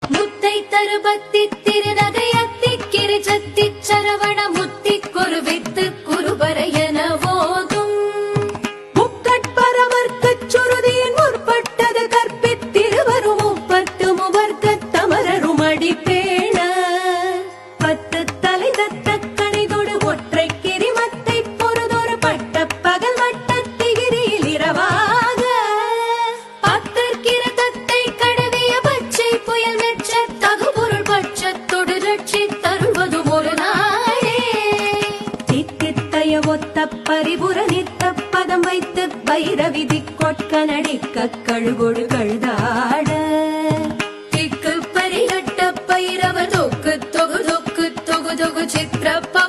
முத்தை தருபத்தி திருநகையத்தி கிரிச்சத்தி சரவண முத்தி குருவித்து குருபரையன போதும் முக்கட்பரவர்க்கச் சுருதியின் முற்பட்டது கற்பித்திருவரும் முப்பத்து முவர்க்கத் தமரரும் அடிப்பேண பத்து தலை தத்த கணிதொடு ஒற்றை கிரிமத்தை பொறுதொரு பட்ட பகல் வட்டத்திகிரியில் இரவாக பத்தற்கிற தத்தை கடவிய பச்சை புயல் மெச்ச தகுபொருள் பட்சத்தொடு ரட்சி தருள்வதும் ஒரு நாளே தித்தித்தய ஒத்த பரிபுர நித்த பதம் வைத்து பைரவிதி கொட்க நடிக்க கழுகொடு கழுதாட திக்கு பரிகட்ட பைரவ தொக்கு தொகு தொகு தொகு தொகு சித்திரப்பா